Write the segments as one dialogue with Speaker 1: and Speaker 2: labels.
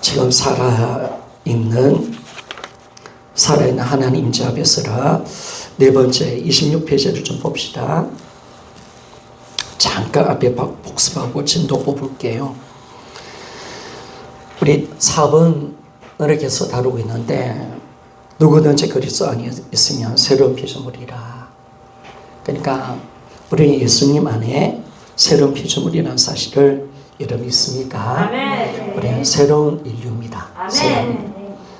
Speaker 1: 지금 살아있는 하나님 임재 앞에서라 네 번째 26페이지를 좀 봅시다. 잠깐 앞에 복습하고 진도 뽑을게요. 우리 4번을 계속 다루고 있는데 누구든지 그리스도 안에 있으면 새로운 피조물이라. 그러니까 우리 예수님 안에 새로운 피조물이라는 사실을 여러분 믿습니까? 우리는 새로운 인류입니다.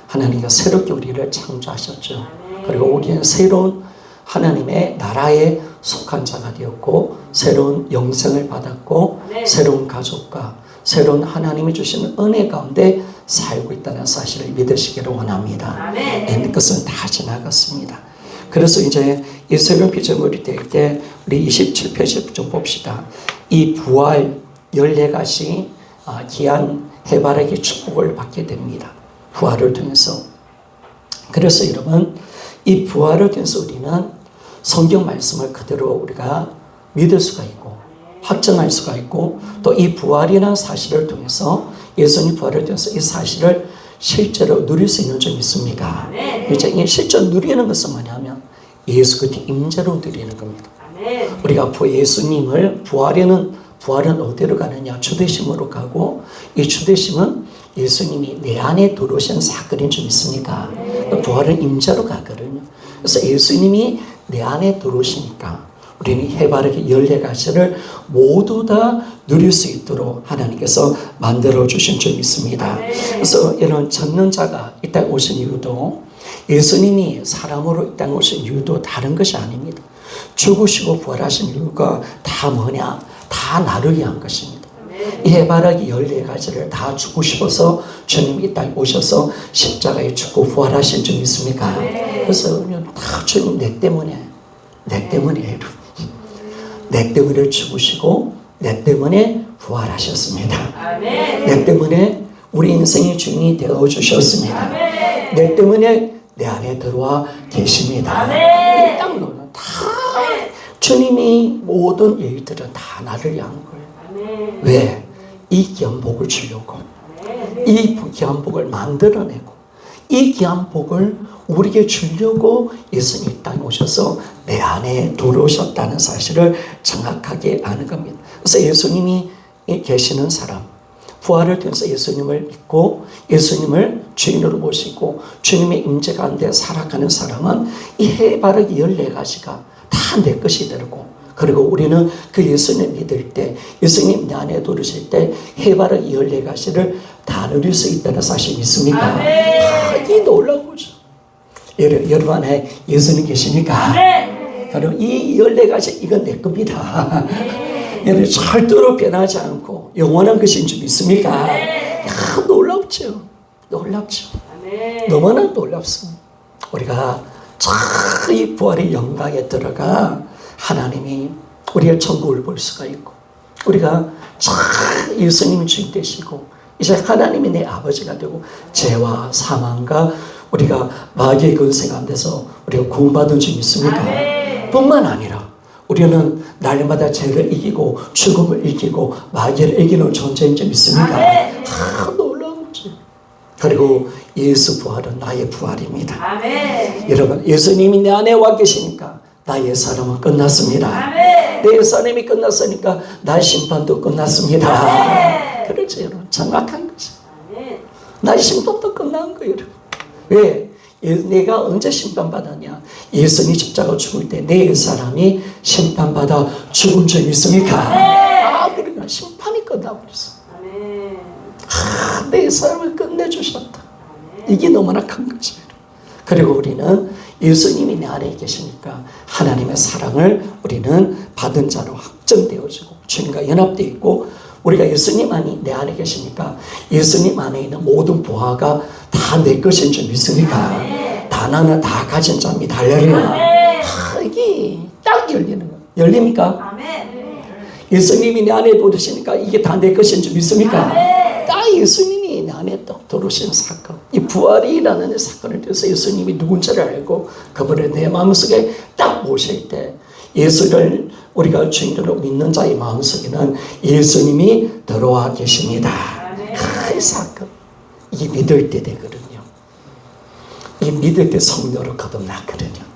Speaker 1: 하나님과 새롭게 우리를 창조하셨죠. 그리고 우리는 새로운 하나님의 나라에 속한 자가 되었고 새로운 영생을 받았고 새로운 가족과 새로운 하나님이 주시는 은혜 가운데 살고 있다는 사실을 믿으시기를 원합니다. 그것은 다 지나갔습니다. 그래서 이제 이 새로운 피조물이 될 때 우리 27페이지 좀 봅시다. 이 부활 14가지 귀한 해바라기 축복을 받게 됩니다. 부활을 통해서. 그래서 여러분 이 부활을 통해서 우리는 성경 말씀을 그대로 우리가 믿을 수가 있고 확증할 수가 있고 또 이 부활이라는 사실을 통해서 예수님 부활을 통해서 이 사실을 실제로 누릴 수 있는 점 있습니까? 이제 이 실제로 누리는 것은 뭐냐면 예수 그리스도의 임재로 누리는 겁니다. 우리가 예수님을 부활은 어디로 가느냐? 주되심으로 가고 이 주되심은 예수님이 내 안에 들어오신 사건인 줄 믿습니까? 부활은 임재로 가거든요. 그래서 예수님이 내 안에 들어오시니까 우리는 해바라기 14가지를 모두 다 누릴 수 있도록 하나님께서 만들어주신 줄 믿습니다. 그래서 이런 전능자가 이 땅에 오신 이유도 예수님이 사람으로 이 땅에 오신 이유도 다른 것이 아닙니다. 죽으시고 부활하신 이유가 다 뭐냐? 다 나를 위한 것입니다. 이 해바라기 14가지를 다 주고 싶어서 주님이 이 땅에 오셔서 십자가에 죽고 부활하신 줄 믿습니까? 그래서 다 주님 내 때문에 죽으시고 내 때문에 부활하셨습니다. 내 때문에 우리 인생의 주인이 되어주셨습니다. 내 때문에 내 안에 들어와 계십니다. 이 땅로는 다 주님이 모든 일들은 다 나를 위한 거예요. 왜? 이 귀한 복을 주려고 이 귀한 복을 만들어내고 이 귀한 복을 우리에게 주려고 예수님이 이 땅에 오셔서 내 안에 들어오셨다는 사실을 정확하게 아는 겁니다. 그래서 예수님이 계시는 사람, 부활을 통해서 예수님을 믿고 예수님을 주인으로 모시고 주님의 임재 가운데 살아가는 사람은 이 해바라기 14가지가 다 내 것이 되고 그리고 우리는 그 예수님 믿을 때 예수님 내 안에 들으실 때 해바라기 14가지를 다 누릴 수 있다는 사실 믿습니까? 이 놀라운 거죠. 여러분 안에 예수님 계십니까? 여러분 이 14가지 이건 내 겁니다. 여러분 절대로 변하지 않고 영원한 것인 줄 믿습니까? 놀랍죠. 너무나 놀랍습니다. 우리가 이 부활의 영광에 들어가 하나님이 우리의 천국을 볼 수가 있고 우리가 예수님이 주인 되시고 이제 하나님이 내 아버지가 되고 죄와 사망과 우리가 마귀의 근세 가운데서 우리가 구원받은 줄 믿습니까? 뿐만 아니라 우리는 날마다 죄를 이기고 죽음을 이기고 마귀를 이기는 존재인 줄 믿습니까? 놀라운 거죠. 그리고 예수 부활은 나의 부활입니다. 여러분 예수님이 내 안에 와 계시니까 나의 삶은 끝났습니다. 내 삶이 끝났으니까 나의 심판도 끝났습니다. 그렇죠 여러분. 정확한 거죠. 나의 심판도 끝난 거예요 여러분. 왜? 내가 언제 심판받았냐? 예수님 십자가 죽을 때 내 사람이 심판받아 죽은 줄 믿습니까? 그러니까 심판이 끝나버렸어. 내 삶을 끝내주셨다. 이게 너무나 큰 거죠. 그리고 우리는 예수님이 내 안에 계시니까 하나님의 사랑을 우리는 받은 자로 확정되어지고 주님과 연합되어 있고 우리가 예수님 안이 내 안에 계시니까 예수님 안에 있는 모든 보화가 다 내 것인 줄 믿습니까? 다 나는 다 가진 자입니다. 할렐루야. 이게 딱 열리는 거예요. 열립니까? 예수님이 내 안에 들어오시니까 이게 다 내 것인 줄 믿습니까? 딱 예수님이 내 안에 딱 들어오시는 사건, 이 부활이라는 사건을 통해서 예수님이 누군지를 알고 그분을 내 마음속에 딱 모실 때 예수를 우리가 주인으로 믿는 자의 마음속에는 예수님이 들어와 계십니다. 그 사건. 이게 믿을 때 되거든요. 이 믿을 때 성령으로 거듭났거든요.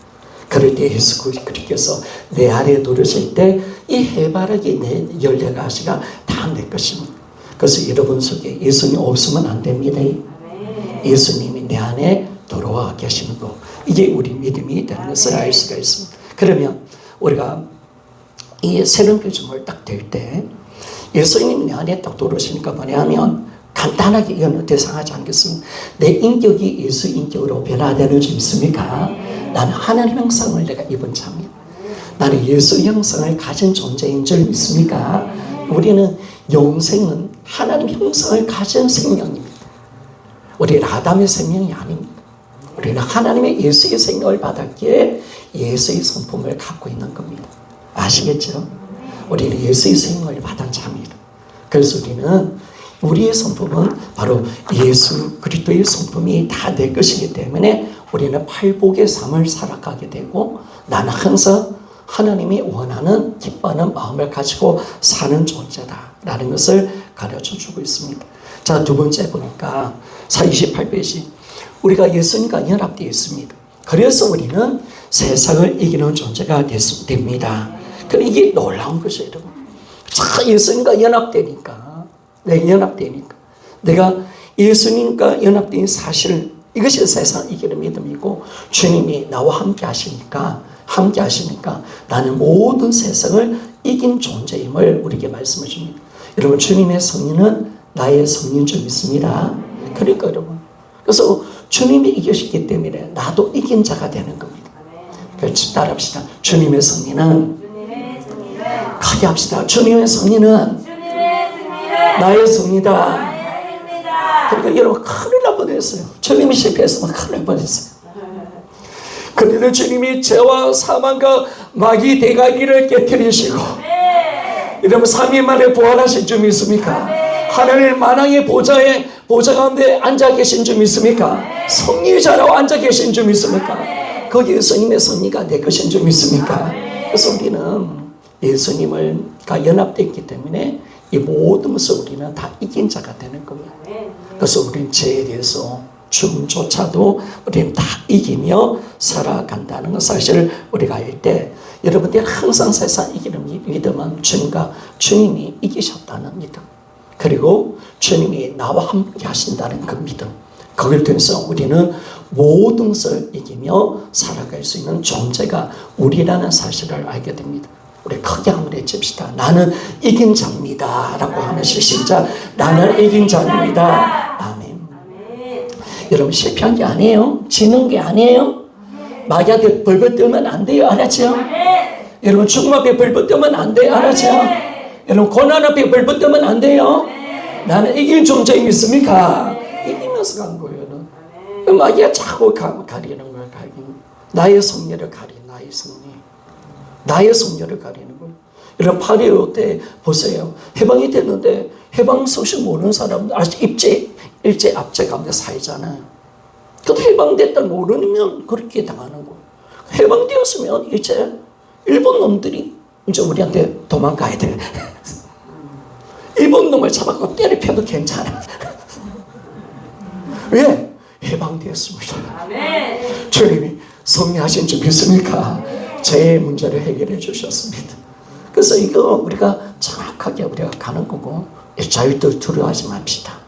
Speaker 1: 그럴 때 예수 그리스도께서 내 안에 누르실 때 이 해바라기 내 14가지가 다 내 것입니다. 그래서 여러분 속에 예수님 없으면 안 됩니다. 예수님이 내 안에 들어와 계시는 거, 이게 우리 믿음이 되는 것을 알 수가 있습니다. 그러면 우리가 이 새로운 표준을 딱 될 때 예수님이 내 안에 딱 들어오시니까 뭐냐면 간단하게 이건 대상하지 않겠습니다. 내 인격이 예수 인격으로 변화되는 줄 믿습니까? 나는 하나님 형상을 내가 입은 자입니다. 나는 예수 형상을 가진 존재인 줄 믿습니까? 우리는 영생은 하나님 형상을 가진 생명입니다. 우리는 아담의 생명이 아닙니다. 우리는 하나님의 예수의 생명을 받았기에 예수의 성품을 갖고 있는 겁니다. 아시겠죠? 우리는 예수의 생명을 받은 자입니다. 그래서 우리의 성품은 바로 예수 그리스도의 성품이 다 내 것이기 때문에 우리는 팔복의 삶을 살아가게 되고 나는 항상 하나님이 원하는 기뻐하는 마음을 가지고 사는 존재다라는 것을 가르쳐 주고 있습니다. 자, 두 번째 보니까 28페이지 우리가 예수님과 연합되어 있습니다. 그래서 우리는 세상을 이기는 존재가 됩니다. 그럼 이게 놀라운 것이에요, 여러분. 자, 예수님과 연합되니까 내가 예수님과 연합된 사실, 이것이 세상 이기는 믿음이고 주님이 나와 함께 하시니까 나는 모든 세상을 이긴 존재임을 우리에게 말씀해 줍니다. 여러분, 주님의 성령은 나의 성령인 줄 믿습니다. 그러니까 여러분, 그래서 주님이 이기셨기 때문에 나도 이긴 자가 되는 겁니다. 그래서 따라합시다. 주님의 성령은 크게 합시다. 주님의 성령은 나의 성이다. 그러니까 여러분, 큰일 날 뻔했어요. 주님이 실패했으면 큰일 날 뻔했어요. 그런데 주님이 죄와 사망과 마귀 대가리를 깨뜨리시고 여러분 3일 만에 부활하신 줄 믿습니까? 하나님 만왕의 보좌 가운데 앉아 계신 줄 믿습니까? 성리자로 앉아 계신 줄 믿습니까? 거기 예수님의 성리가 내 것인 줄 믿습니까? 그래서 우리는 예수님과 연합되었기 때문에 이 모든 것을 우리는 다 이긴 자가 되는 겁니다. 그래서 우리는 죄에 대해서 죽음조차도 우리는 다 이기며 살아간다는 것 사실을 우리가 알 때 여러분들 항상 세상 이기는 믿음은 주님이 이기셨다는 믿음, 그리고 주님이 나와 함께 하신다는 그 믿음, 그걸 통해서 우리는 모든 것을 이기며 살아갈 수 있는 존재가 우리라는 사실을 알게 됩니다. 우리 크게 한번 외칩시다. 나는 이긴 자입니다 라고 하는 시작. 나는 이긴 자입니다. 아멘. 여러분, 실패한 게 아니에요. 지는 게 아니에요. 마귀한테 벌벌 떨면 안 돼요. 알았죠? 여러분, 죽음 앞에 벌벌 떨면 안 돼요. 알았죠? 여러분, 고난 앞에 벌벌 떨면 안 돼요. 나는 이긴 존재 믿습니까? 이기면서 간 거예요. 마귀가 자꾸 가리는 거예요. 나의 성녀를 나의 성녀를 가리는 거예요. 여러분, 8.25 때 보세요. 해방이 됐는데 해방 소식 모르는 사람들 아직 일제 압제 가운데 살잖아요. 그것도 해방됐다 모르면 그렇게 당하는 거예요. 해방되었으면 이제 일본 놈들이 이제 우리한테 도망가야 돼. 일본 놈을 잡아서 때려펴도 괜찮아. 왜? 해방되었습니다. 주님이 성리하신 줄 믿습니까? 제 문제를 해결해 주셨습니다. 그래서 이거 우리가 정확하게 우리가 가는 거고 절대 두려워하지 맙시다.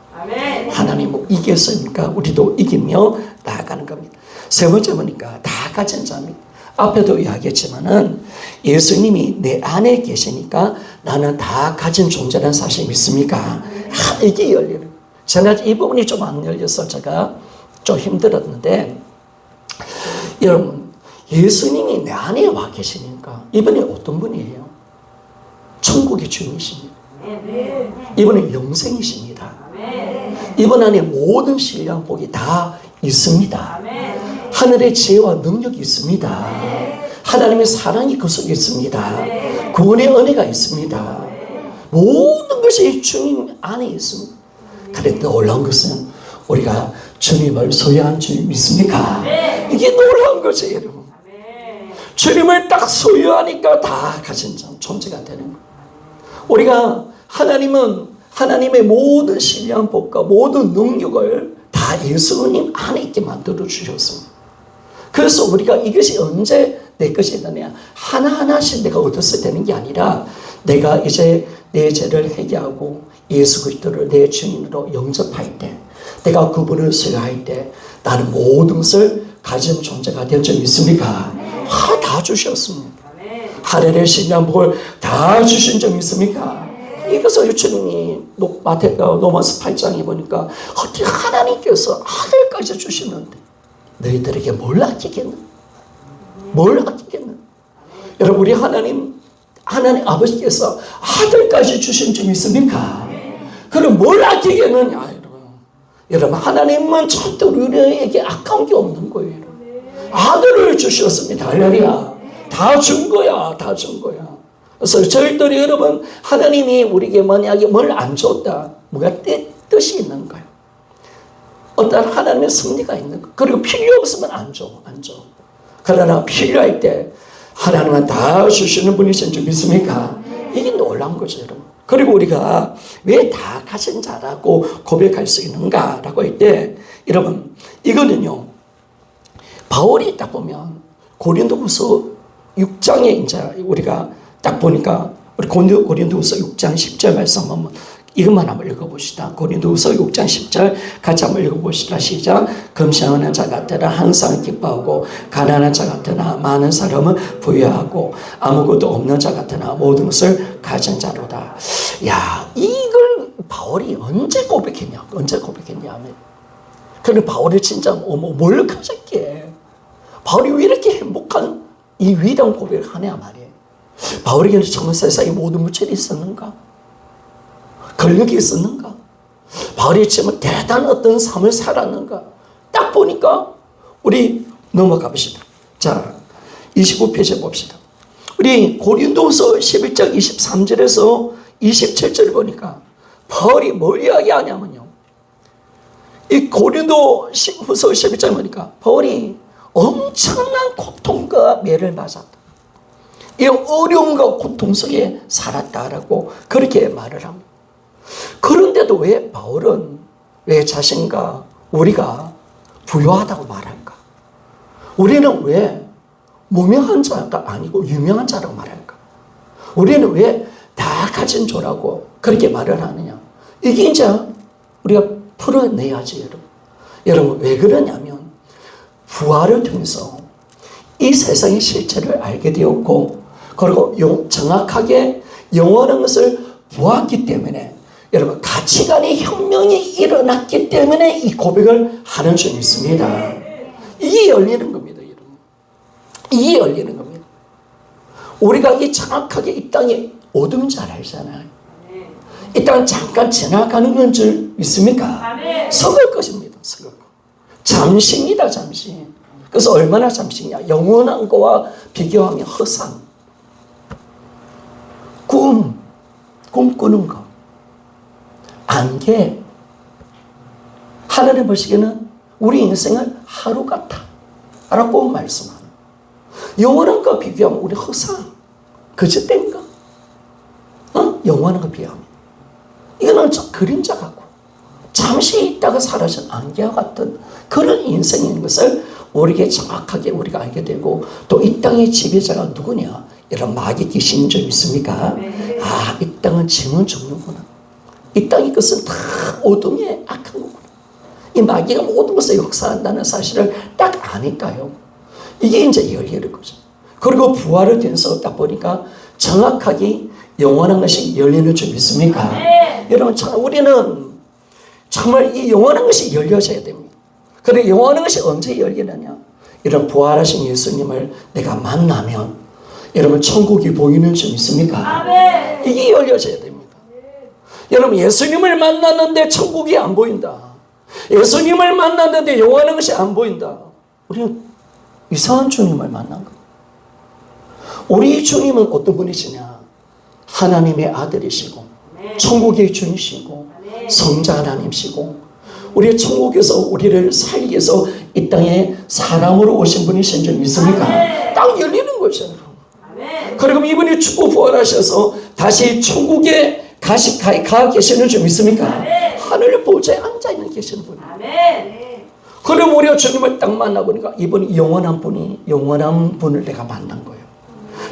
Speaker 1: 하나님 이겼으니까 우리도 이기며 나아가는 겁니다. 세 번째 보니까 다 가진 자입니다. 앞에도 이야기했지만은 예수님이 내 안에 계시니까 나는 다 가진 존재라는 사실 믿습니까? 이게 열리는. 제가 이 부분이 좀 안 열려서 제가 좀 힘들었는데, 여러분, 예수님이 내 안에 와 계시니까 이분이 어떤 분이에요? 천국의 주인이십니다. 이분은 영생이십니다. 이분 안에 모든 신령 복이 다 있습니다. 하늘의 지혜와 능력이 있습니다. 하나님의 사랑이 그 속에 있습니다. 구원의 은혜가 있습니다. 모든 것이 주님 안에 있습니다. 그런데 놀라운 것은 우리가 주님을 소유한 줄 믿습니까? 이게 놀라운 것이에요, 여러분. 주님을 딱 소유하니까 다 가진 존재가 되는 거예요. 우리가 하나님은 하나님의 모든 신령 복과 모든 능력을 다 예수님 안에 있게 만들어 주셨습니다. 그래서 우리가 이것이 언제 내 것이 되느냐, 하나하나씩 내가 얻었을 되는 게 아니라 내가 이제 내 죄를 회개하고 예수 그리스도를 내 주인으로 영접할 때, 내가 그분을 소유할 때 나는 모든 것을 가진 존재가 된 줄 믿습니까? 다 주셨습니다. 하늘의 신령 복을 다 주신 점 있습니까? 이것을 예수님이 로마서 8장에 보니까 어떻게 하나님께서 아들까지 주시는데 너희들에게 뭘 아끼겠나? 뭘 아끼겠나? 여러분, 우리 하나님 아버지께서 아들까지 주신 점 있습니까? 그럼 뭘 아끼겠느냐? 여러분, 하나님은 절대 우리에게 아까운 게 없는 거예요. 아들을 주셨습니다. 할렐루야. 다 준 거야. 다 준 거야. 그래서 저희들이 여러분, 하나님이 우리에게 만약에 뭘 안 줬다, 뭐가 뜻이 있는 거예요. 어떤 하나님의 섭리가 있는 거예요. 그리고 필요 없으면 안 줘. 그러나 필요할 때 하나님은 다 주시는 분이신 줄 믿습니까? 이게 놀라운 거죠, 여러분. 그리고 우리가 왜 다 가진 자라고 고백할 수 있는가라고 할 때, 여러분, 이거는요, 바울이 딱 보면 고린도후서 6장에 이제 우리가 딱 보니까 우리 고린도후서 6장 10절 말씀 한번 이것만 한번 읽어봅시다. 고린도후서 6장 10절 같이 한번 읽어봅시다. 시작. 금시하는 자 같으나 항상 기뻐하고, 가난한 자 같으나 많은 사람은 부유하고, 아무것도 없는 자 같으나 모든 것을 가진 자로다. 야, 이걸 바울이 언제 고백했냐? 하면, 그런데 바울이 진짜 뭘 가졌기에 바울이 왜 이렇게 행복한 이 위대한 고백을 하냐 말이에요. 바울에게는 정말 세상에 모든 무철이 있었는가? 권력이 있었는가? 바울이 정말 대단한 어떤 삶을 살았는가? 딱 보니까 우리 넘어가 봅시다. 자, 29페이지 봅시다. 우리 고린도서 11장 23절에서 27절 보니까 바울이 뭘 이야기하냐면요, 이 고린도후서 11장 보니까 바울이 엄청난 고통과 매를 맞았다, 이 어려움과 고통 속에 살았다라고 그렇게 말을 합니다. 그런데도 왜 바울은 왜 자신과 우리가 부유하다고 말할까? 우리는 왜 무명한 자가 아니고 유명한 자라고 말할까? 우리는 왜 다 가진 자라고 그렇게 말을 하느냐? 이게 이제 우리가 풀어내야지, 여러분. 여러분, 왜 그러냐면 부활을 통해서 이 세상의 실체를 알게 되었고, 그리고 정확하게 영원한 것을 보았기 때문에, 여러분, 가치관의 혁명이 일어났기 때문에 이 고백을 하는 줄 믿습니다. 이게 열리는 겁니다, 여러분. 이게 열리는 겁니다. 우리가 이 정확하게 이 땅에 어둠인 줄 알잖아요. 이 땅은 잠깐 지나가는 건 줄 믿습니까? 썩을 것입니다. 썩을 것. 잠시입니다, 잠시. 그래서 얼마나 잠시냐? 영원한 거와 비교하면 허상. 꿈꾸는 거. 안개. 하나님 보시기에는 우리 인생은 하루 같아 라고 말씀하는. 영원한 거 비교하면 우리 허상. 거짓된 거. 영원한 거 비교하면. 이거는 그림자 같고 잠시 있다가 사라진 안개와 같은 그런 인생인 것을 우리에게 정확하게 우리가 알게 되고, 또 이 땅의 지배자가 누구냐? 이런 마귀 귀신인 줄 믿습니까? 아, 이 땅은 짐은 죽는구나. 이 땅의 것은 다 어둠의 악한 거구나. 이 마귀가 모든 것을 역사한다는 사실을 딱 아니까요. 이게 이제 열리는 거죠. 그리고 부활을 통해서 딱 보니까 정확하게 영원한 것이 열리는 줄 믿습니까? 여러분, 우리는 정말 이 영원한 것이 열려져야 됩니다. 그런데 영원한 것이 언제 열리느냐? 이런 부활하신 예수님을 내가 만나면 여러분, 천국이 보이는 줄 믿습니까? 이게 열려져야 됩니다. 여러분, 예수님을 만났는데 천국이 안 보인다. 예수님을 만났는데 영원한 것이 안 보인다. 우리는 이상한 주님을 만난 거예요. 우리 주님은 어떤 분이시냐? 하나님의 아들이시고, 천국의 주이시고, 성자 하나님이시고, 우리 천국에서 우리를 살기 위해서 이 땅에 사람으로 오신 분이신 줄 믿습니까? 딱 열리는 거죠. 그리고 이분이 죽고 부활하셔서 다시 천국에 가 계시는 줄 믿습니까? 하늘 보좌에 앉아있는 계시는 분. 그럼 우리가 주님을 딱 만나보니까 이분이 영원한 분을 내가 만난 거예요.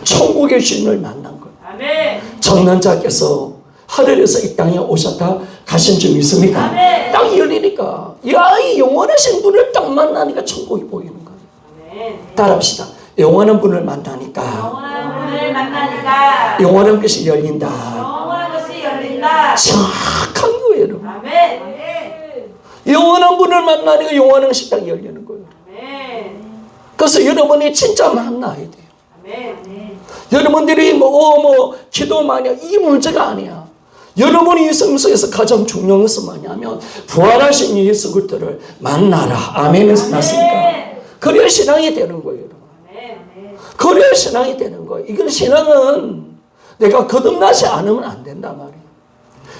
Speaker 1: 천국의 주인을 만난 거예요. 전능자께서 하늘에서 이 땅에 오셨다 가신 줄 믿습니까? 땅이 열리니까 이 영원하신 분을 딱 만나니까 천국이 보이는 거예요. 따라합시다. 영원한 분을 만나니까 영원한 것이 열린다. 정확한 거예요, 여러분. 영원한 분을 만나니까 영원한 식당이 열리는 거예요. 그래서 여러분이 진짜 만나야 돼요. 여러분들이 기도 많이 하 이게 문제가 아니야. 여러분이 이 성서에서 가장 중요한 것은 뭐냐면 부활하신 예수 그리스도를 만나라. 아멘에서 맞습니까? 그래야 신앙이 되는 거예요. 그래야 신앙이 되는 거예요. 이건 신앙은 내가 거듭나지 않으면 안 된단 말이에요.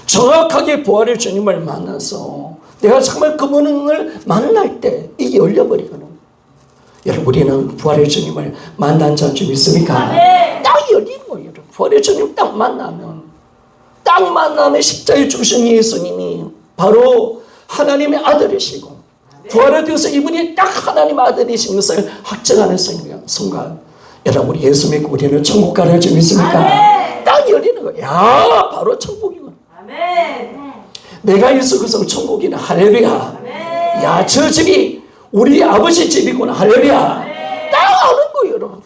Speaker 1: 정확하게 부활의 주님을 만나서 내가 정말 그분을 만날 때 이게 열려버리거든. 여러분 우리는 부활의 주님을 만난 자인 줄 믿습니까? 딱 열리는 거예요. 여러분. 부활의 주님 딱 만나면 십자가에 죽으신 예수님이 바로 하나님의 아들이시고 부활에 대해서 이분이 딱 하나님의 아들이신 것을 확증하는 순간 여러분 우리 예수 믿고 우리는 천국 가는 줄 믿습니까? 딱 열리는 거예요. 야 바로 천국이구나. 내가 예수 그리스도 천국이나 할렐루야. 야 저 집이 우리 아버지 집이구나 할렐루야. 딱 아는 거예요 여러분.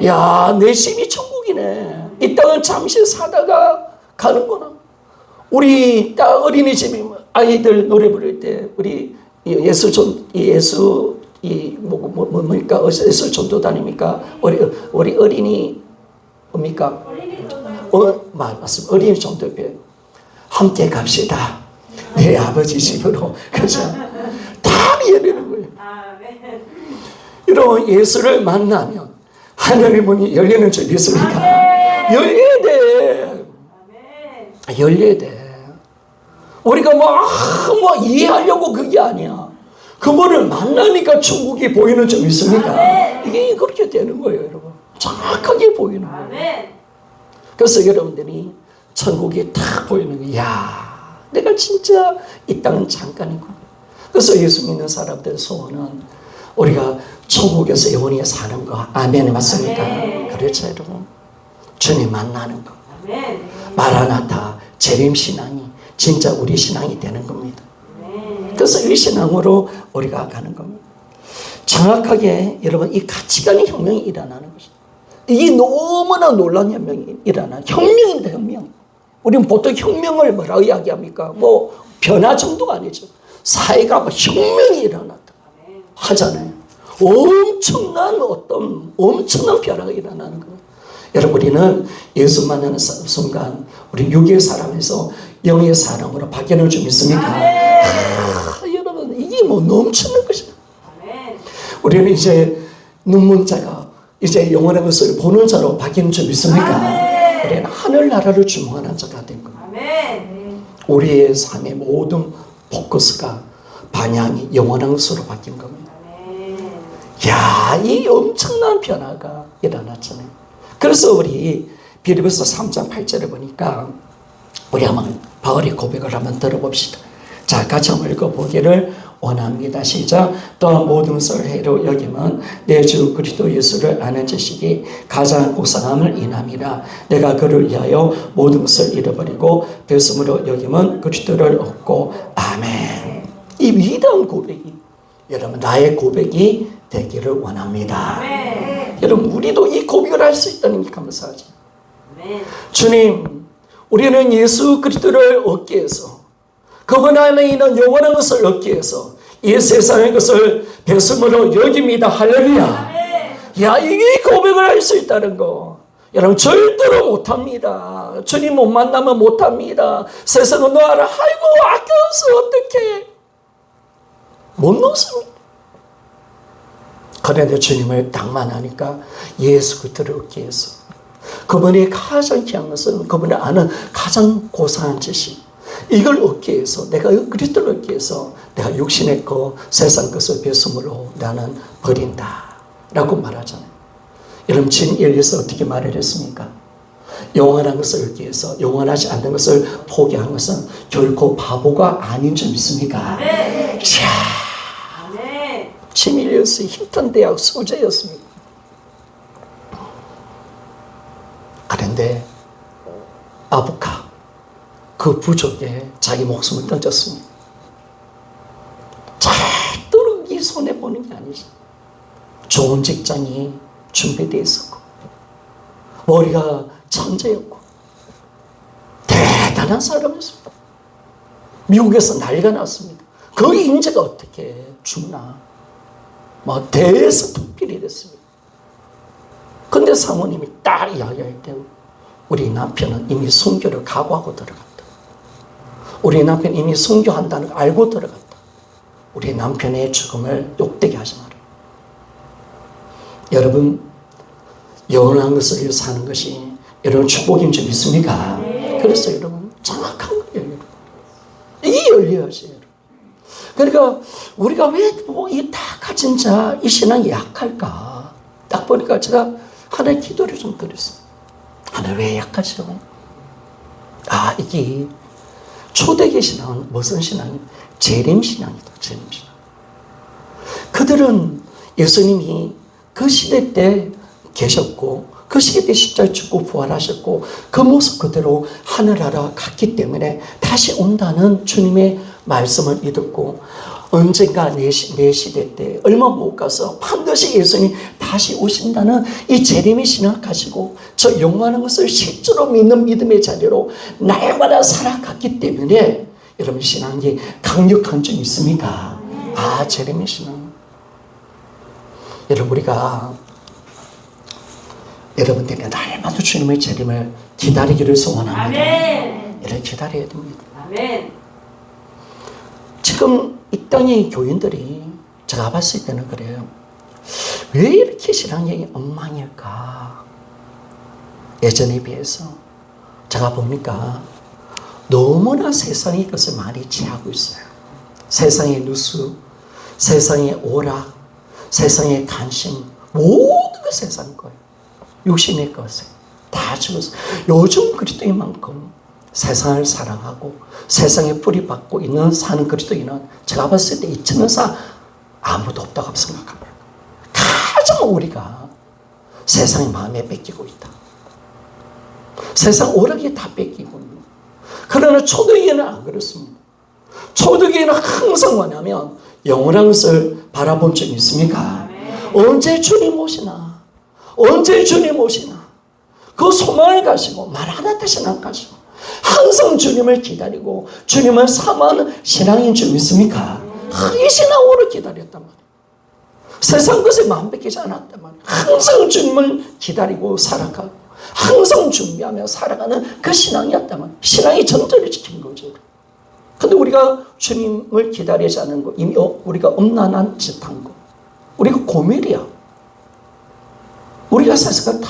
Speaker 1: 야 내 집이 천국이네. 이 땅은 잠시 사다가 가는구나. 우리 딱 어린이집에 아이들 노래 부를 때 우리 예수 전도단입니까? 우리 어린이 뭡니까? 맞습니다. 어린이 전도회 함께 갑시다. 내 아버지 집으로. 그죠? 다 열리는 거예요. 여러분 예수를 만나면 하늘의 문이 열리는 줄 믿습니까? 열려야 돼. 열려야 돼. 우리가 이해하려고 그게 아니야. 그분을 만나니까 천국이 보이는 줄 믿습니까? 이게 그렇게 되는 거예요, 여러분. 정확하게 보이는 거예요. 그래서 여러분들이 천국이 딱 보이는 거예요. 야, 내가 진짜 이 땅은 잠깐이구나. 그래서 예수 믿는 사람들의 소원은 우리가 천국에서 영원히 사는 거. 아멘, 맞습니까? 그렇죠, 여러분. 주님 만나는 거. 마라나타, 재림신앙이 진짜 우리 신앙이 되는 겁니다. 그래서 이 신앙으로 우리가 가는 겁니다. 정확하게 여러분 이 가치관의 혁명이 일어나는 것입니다. 이게 너무나 놀라운 혁명이 일어나는 혁명입니다. 혁명. 우리는 보통 혁명을 뭐라고 이야기합니까? 변화 정도가 아니죠. 사회가 혁명이 일어났다 하잖아요. 엄청난 변화가 일어나는 거예요. 여러분 우리는 예수 만나는 순간 우리 육의 사람에서 영의 사람으로 바뀌는 줄 믿습니까? 여러분 이게 넘치는 것이야. 우리는 이제 눈먼자가 이제 영원한 것을 보는 자로 바뀌는 줄 믿습니까? 우리는 하늘나라를 주목하는 자가 된 겁니다. 우리의 삶의 모든 포커스가 방향이 영원한 것으로 바뀐 겁니다. 야, 이 엄청난 변화가 일어났잖아요. 그래서 우리 빌립보서 3장 8절에 보니까 우리 한번 바울의 고백을 한번 들어봅시다. 자, 같이 한번 읽어보기를 원합니다. 시작. 또한 모든 것을 해로 여김은 내 주 그리스도 예수를 아는 지식이 가장 고상함을 인함이라. 내가 그를 위하여 모든 것을 잃어버리고 배심으로 여김은 그리스도를 얻고. 아멘. 이 위대한 고백이 여러분 나의 고백이 되기를 원합니다. 아멘. 여러분 우리도 이 고백을 할 수 있다니 감사하죠. 아멘. 주님, 우리는 예수 그리스도를 얻기 위해서 그분 안에 있는 영원한 것을 얻기 위해서 이 세상의 것을 배심으로 여깁니다. 할렐루야. 아멘. 야, 이게 고백을 할 수 있다는 거. 여러분 절대로 못합니다. 주님 못 만나면 못합니다. 세상은 너를 아이고 아껴서 어떻게 못 놓습니다. 그런데 주님을 딱 만나니까 예수 그리스도를 얻기 위해서 그분이 가장 귀한 것은 그분을 아는 가장 고상한 지식 이걸 얻기 위해서 내가 그리스도를 얻기 위해서 내가 육신의 것 세상 것을 배심으로 나는 버린다 라고 말하잖아요. 여러분 진리에서 어떻게 말을 했습니까? 영원한 것을 얻기 위해서 영원하지 않는 것을 포기한 것은 결코 바보가 아닌 줄 믿습니까? 자, 치밀리우스 힐턴 대학 소재였습니다. 그런데 아부카 그 부족에 자기 목숨을 던졌습니다. 절대로 이 손해보는 게 아니지. 좋은 직장이 준비되어 있었고 머리가 천재였고 대단한 사람이었습니다. 미국에서 난리가 났습니다. 그 인재가 어떻게 죽나 대서특필이 됐습니다. 근데 사모님이 딱 이야기할 때 우리 남편은 이미 순교를 각오하고 들어갔다. 우리 남편은 이미 순교한다는 걸 알고 들어갔다. 우리 남편의 죽음을 욕되게 하지 마라. 여러분, 영원한 것을 위해서 사는 것이 여러분 축복인 줄 믿습니까? 그래서 여러분 정확한 거예요. 여러분. 이게 열려야지. 여러분. 그러니까 우리가 왜 이 다 가진 자 이 신앙이 약할까? 딱 보니까 제가 하나의 기도를 좀 드렸어요. 하나님 왜 약하죠? 이게 초대계 신앙은 무슨 신앙이에요? 재림신앙이다. 재림신앙. 그들은 예수님이 그 시대 때 계셨고 그 시대 때 십자가에 죽고 부활하셨고 그 모습 그대로 하늘나라 갔기 때문에 다시 온다는 주님의 말씀을 믿었고 언젠가 내 시대 때 얼마 못 가서 반드시 예수님이 다시 오신다는 이 재림의 신앙을 가지고 저 영원한 것을 실제로 믿는 믿음의 자리로 날마다 살아갔기 때문에 여러분 신앙이 강력한 점 있습니까? 재림의 신앙. 여러분 우리가 여러분들이 날마다 주님의 재림을 기다리기를 소원합니다. 아멘. 이렇게 기다려야 됩니다. 아멘. 지금 이 땅의 교인들이 제가 봤을 때는 그래요. 왜 이렇게 신앙이 엉망일까? 예전에 비해서 제가 보니까 너무나 세상이 그것을 많이 취하고 있어요. 세상의 누수, 세상의 오락, 세상의 관심, 모든 게 세상 거예요. 육신의 것에 다 죽었어요. 요즘 그리스도인만큼 세상을 사랑하고 세상에 뿌리박고 있는 사는 그리스도인은 제가 봤을 때 2000년사 아무도 없다고 생각합니다. 가장 우리가 세상의 마음에 뺏기고 있다. 세상 오락이 다 뺏기고 있는. 그러나 초대교회는 안 그렇습니다. 초대교회는 항상 뭐냐면 영원한 것을 바라본 적이 있습니까? 언제 주님 오시나? 언제 주님 오시나? 그 소망을 가지고 마라나타 신앙 가지고 항상 주님을 기다리고 주님을 사모하는 신앙인 줄 믿습니까? 이 신앙으로 기다렸단 말이에요. 세상 것에 마음 뺏기지 않았단 말이에요. 항상 주님을 기다리고 살아가고 항상 준비하며 살아가는 그 신앙이었단 말이에요. 신앙이 전제를 지킨 거죠. 근데 우리가 주님을 기다리지 않은 거 이미 우리가 엄난한 짓 한 거. 우리가 고멜이야. 우리가 세상을 다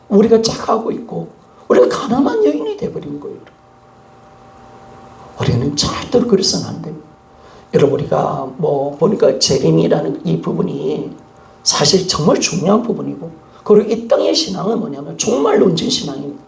Speaker 1: 우리가 착하고 있고 우리가 가난한 여인이 되어버린 거예요. 우리는 절대로 그래서는 안 됩니다. 여러분 우리가 보니까 재림이라는 이 부분이 사실 정말 중요한 부분이고 그리고 이 땅의 신앙은 뭐냐면 종말론적 신앙입니다.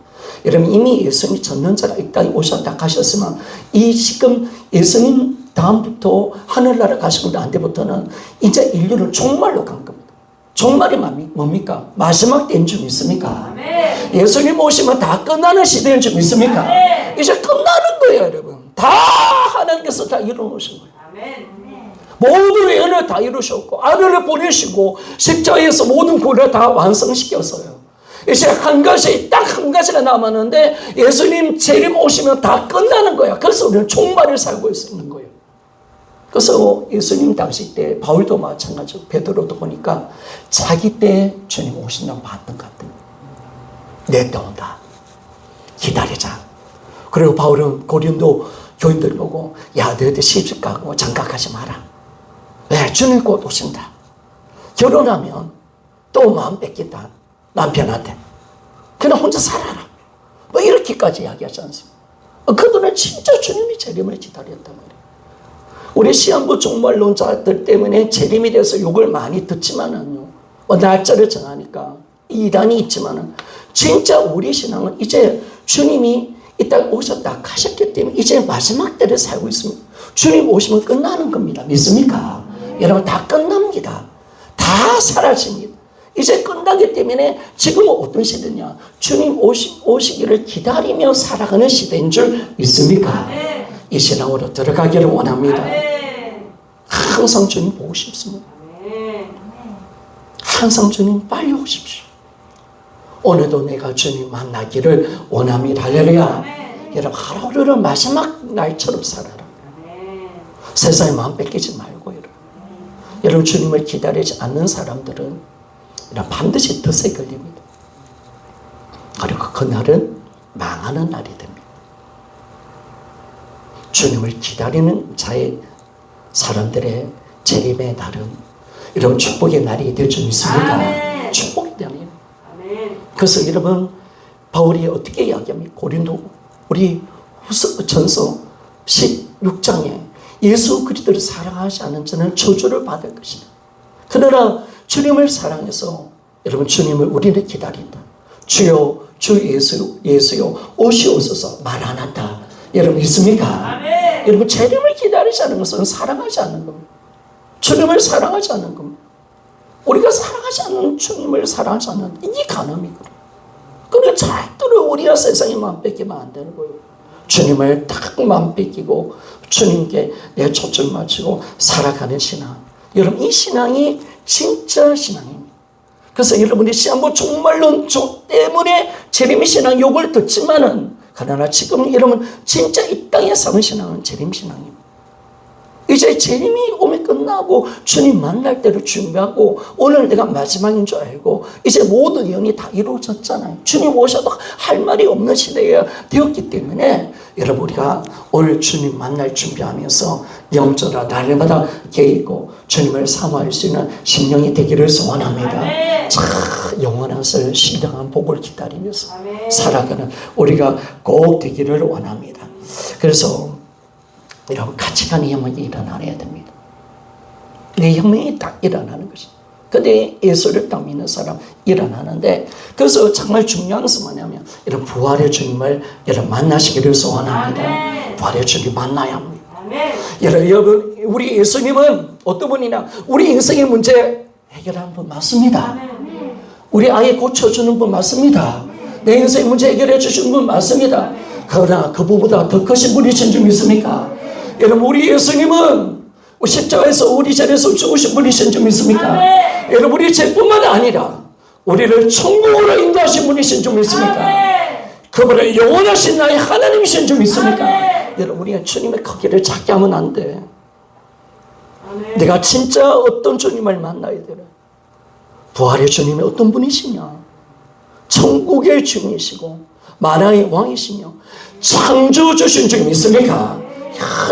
Speaker 1: 여러분 이미 예수님이 전능자가 이 땅에 오셨다 가셨으면 이 지금 예수님 다음부터 하늘나라 가시고 난 때부터는 이제 인류는 종말로 간 겁니다. 종말이 뭡니까? 마지막 때인 줄 믿습니까? 아멘. 예수님 오시면 다 끝나는 시대인 줄 믿습니까? 아멘. 이제 끝나는 거예요, 여러분. 다 하나님께서 다 이루어놓으신 거예요. 아멘. 모든 예언을 다 이루셨고 아들을 보내시고 십자가에서 모든 구원을 다 완성시켰어요. 이제 딱 한 가지가 남았는데 예수님 재림 오시면 다 끝나는 거야. 그래서 우리는 종말을 살고 있는 거예요. 그래서 예수님 당시 때 바울도 마찬가지고 베드로도 보니까 자기 때 주님 오신다고 봤던 것 같아요. 내 때 온다. 기다리자. 그리고 바울은 고린도 교인들 보고 야 너희들 시집 가고 장가가지 마라. 왜? 주님 곧 오신다. 결혼하면 또 마음 뺏긴다. 남편한테. 그냥 혼자 살아라. 이렇게까지 이야기하지 않습니다. 그들은 진짜 주님이 재림을 기다렸단 말이에요. 우리 시한부 종말론자들 때문에 재림에 대해서 욕을 많이 듣지만은요. 날짜를 정하니까 이단이 있지만은 진짜 우리 신앙은 이제 주님이 이 땅에 오셨다 가셨기 때문에 이제 마지막 때를 살고 있습니다. 주님 오시면 끝나는 겁니다. 믿습니까? 여러분 다 끝납니다. 다 사라집니다. 이제 끝나기 때문에 지금은 어떤 시대냐? 주님 오시기를 기다리며 살아가는 시대인 줄 믿습니까? 이 신앙으로 들어가기를 원합니다. 항상 주님 보고 싶습니다. 항상 주님 빨리 오십시오. 오늘도 내가 주님 만나기를 원합니다. 할렐루야. 여러분 하루를 마지막 날처럼 살아라. 세상에 마음 뺏기지 말고 여러분 주님을 기다리지 않는 사람들은 반드시 덫에 걸립니다. 그리고 그날은 망하는 날이 됩니다. 주님을 기다리는 자의 사람들의 재림의 날은 여러분 축복의 날이 될 줄 믿습니까? 축복이 됩니다. 그래서 여러분 바울이 어떻게 이야기합니까? 고린도 우리 전서 16장에 예수 그리스도를 사랑하지 않은 자는 저주를 받을 것이다. 그러나 주님을 사랑해서 여러분 주님을 우리는 기다린다. 주여 주 예수여 오시옵소서 마라나타. 여러분 믿습니까? 여러분 재림을 기다리지 않는 것은 사랑하지 않는 겁니다. 주님을 사랑하지 않는 겁니다. 우리가 사랑하지 않는 주님을 사랑하지 않는 이게 가늠이거든요. 그러니까 절대로 우리가 세상에 마음 뺏기면 안 되는 거예요. 주님을 딱 마음 뺏기고 주님께 내 초점 맞추고 살아가는 신앙. 여러분 이 신앙이 진짜 신앙입니다. 그래서 여러분이 시한부 종말론 때문에 재림의 신앙 욕을 듣지만은 그러나 지금 여러분 진짜 이 땅에 사는 신앙은 재림 신앙입니다. 이제 재림이 오면 끝나고 주님 만날 때를 준비하고 오늘 내가 마지막인 줄 알고 이제 모든 예언이 다 이루어졌잖아요. 주님 오셔도 할 말이 없는 시대가 되었기 때문에 여러분 우리가 오늘 주님 만날 준비하면서 영적으로 날마다 깨있고 주님을 사모할 수 있는 심령이 되기를 소원합니다. 자, 영원한 설 신령한 복을 기다리면서 살아가는 우리가 꼭 되기를 원합니다. 그래서 여러분 가치관의 혁명이 일어나야 됩니다. 내 혁명이 딱 일어나는 것이. 근데 예수를 딱 믿는 사람 일어나는데 그래서 정말 중요한 것은 뭐냐면 이런 부활의 주님을 여러분 만나시기를 소원합니다. 부활의 주님 만나야 합니다. 여러분 우리 예수님은 어떤 분이냐 우리 인생의 문제 해결하는 분 맞습니다. 우리 아이 고쳐주는 분 맞습니다. 내 인생의 문제 해결해 주시는 분 맞습니다. 그러나 그분보다 더 크신 분이신 줄 믿습니까? 여러분 우리 예수님은 십자가에서 우리 자리에서 죽으신 분이신 줄 믿습니까? 여러분 우리 죄뿐만 아니라 우리를 천국으로 인도하신 분이신 줄 믿습니까? 그분은 영원하신 나의 하나님이신 줄 믿습니까? 여러분 우리가 주님의 크기를 작게 하면 안 돼. 내가 진짜 어떤 주님을 만나야 되나? 부활의 주님이 어떤 분이시냐? 천국의 주님이시고 만왕의 왕이시며 창조주신 줄 믿습니까?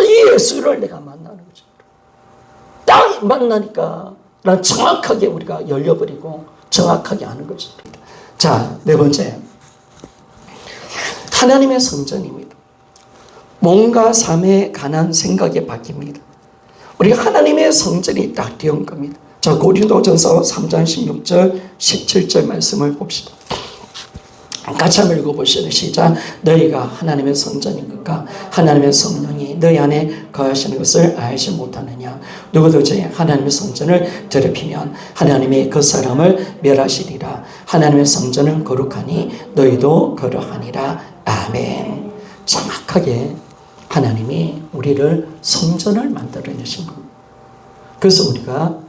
Speaker 1: 이 예수를 내가 만나는 거죠. 딱 만나니까 난 정확하게 우리가 열려버리고 정확하게 아는 거죠. 자, 네 번째. 하나님의 성전입니다. 몸과 삶에 관한 생각이 바뀝니다. 우리가 하나님의 성전이 딱 되온 겁니다. 자, 고린도전서 3장 16절 17절 말씀을 봅시다. 같이 한번 읽어보시죠. 시작. 너희가 하나님의 성전인 것과 하나님의 성령이 너희 안에 거하시는 것을 알지 못하느냐. 누구든지 하나님의 성전을 더럽히면 하나님이 그 사람을 멸하시리라. 하나님의 성전은 거룩하니 너희도 그러하니라. 아멘. 정확하게 하나님이 우리를 성전을 만들어내신 겁니다. 그래서 우리가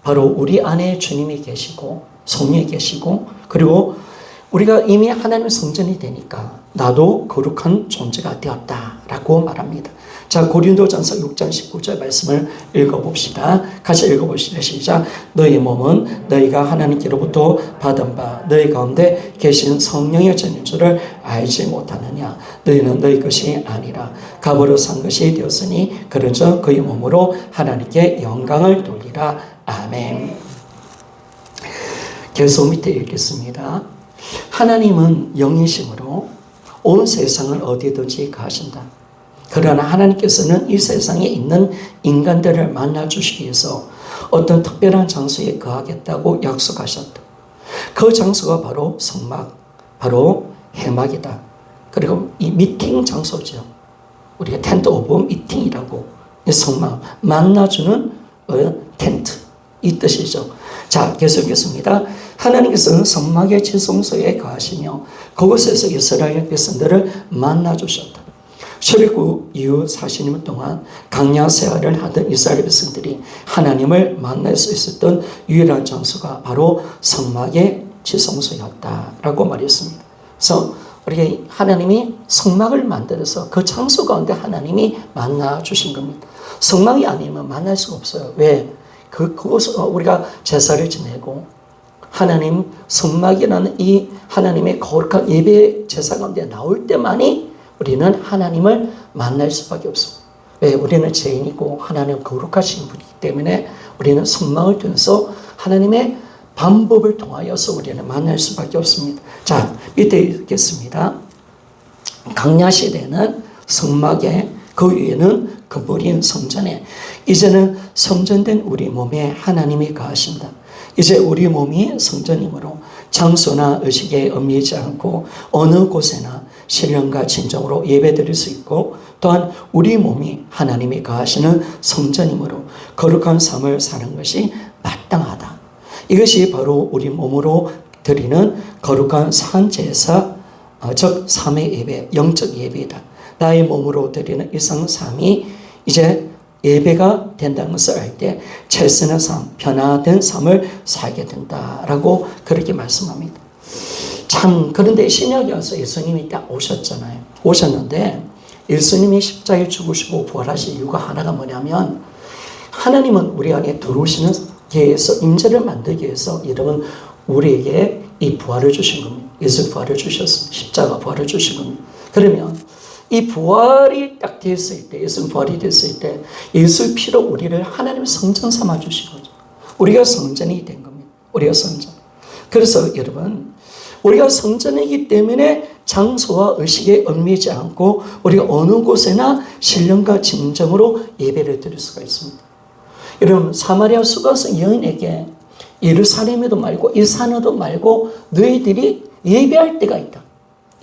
Speaker 1: 바로 우리 안에 주님이 계시고 성령이 계시고 그리고 우리가 이미 하나님의 성전이 되니까 나도 거룩한 존재가 되었다라고 말합니다. 자, 고린도전서 6장 19절 말씀을 읽어봅시다. 같이 읽어보시죠. 시작. 너희 몸은 너희가 하나님께로부터 받은 바 너희 가운데 계신 성령의 전인 줄을 알지 못하느냐. 너희는 너희 것이 아니라 값으로 산 것이 되었으니 그러저 그의 몸으로 하나님께 영광을 돌리라. 아멘. 계속 밑에 읽겠습니다. 하나님은 영이심으로 온 세상을 어디든지 가신다. 그러나 하나님께서는 이 세상에 있는 인간들을 만나주시기 위해서 어떤 특별한 장소에 거하겠다고 약속하셨다. 그 장소가 바로 성막, 바로 회막이다. 그리고 이 미팅 장소죠. 우리가 텐트 오브 미팅이라고, 이 성막, 만나주는 텐트, 이 뜻이죠. 자, 계속하겠습니다. 하나님께서는 성막의 지성소에 거하시며 그곳에서 이스라엘 백성들을 만나주셨다. 출애굽 이후 40년 동안 광야 생활을 하던 이스라엘 백성들이 하나님을 만날 수 있었던 유일한 장소가 바로 성막의 지성소였다라고 말했습니다. 그래서 우리가 하나님이 성막을 만들어서 그 장소 가운데 하나님이 만나 주신 겁니다. 성막이 아니면 만날 수가 없어요. 왜? 그곳을 우리가 제사를 지내고 하나님 성막이라는 이 하나님의 거룩한 예배 제사 가운데 나올 때만이 우리는 하나님을 만날 수밖에 없습니다. 왜? 우리는 죄인이고 하나님 거룩하신 분이기 때문에 우리는 성막을 통해서 하나님의 방법을 통하여서 우리는 만날 수밖에 없습니다. 자, 밑에 읽겠습니다. 광야 시대는 성막에, 그 위에는 그물인 성전에, 이제는 성전된 우리 몸에 하나님이 거하신다. 이제 우리 몸이 성전이므로 장소나 의식에 얽매이지 않고 어느 곳에나 신령과 진정으로 예배드릴 수 있고, 또한 우리 몸이 하나님이 거하시는 성전이므로 거룩한 삶을 사는 것이 마땅하다. 이것이 바로 우리 몸으로 드리는 거룩한 산제사, 즉 삼위 예배, 영적 예배이다. 나의 몸으로 드리는 일상 삶이 이제 예배가 된다는 것을 알 때 채쓰는 삶, 변화된 삶을 살게 된다라고 그렇게 말씀합니다. 참, 그런데 신약에 와서 예수님이 딱 오셨잖아요. 오셨는데 예수님이 십자가에 죽으시고 부활하신 이유가 하나가 뭐냐면, 하나님은 우리 안에 들어오시는 계에서 임재를 만들기 위해서 여러분 우리에게 이 부활을 주신 겁니다. 예수 부활을 주셨습니다. 십자가 부활을 주신 겁니다. 그러면 이 부활이 딱 됐을 때, 예수 부활이 됐을 때 예수의 피로 우리를 하나님의 성전 삼아 주신 거죠. 우리가 성전이 된 겁니다. 우리가 성전. 그래서 여러분, 우리가 성전이기 때문에 장소와 의식에 얽매이지 않고 우리가 어느 곳에나 신령과 진정으로 예배를 드릴 수가 있습니다. 여러분, 사마리아 수가성 여인에게 예루살렘에도 말고 이 산에도 말고 너희들이 예배할 때가 있다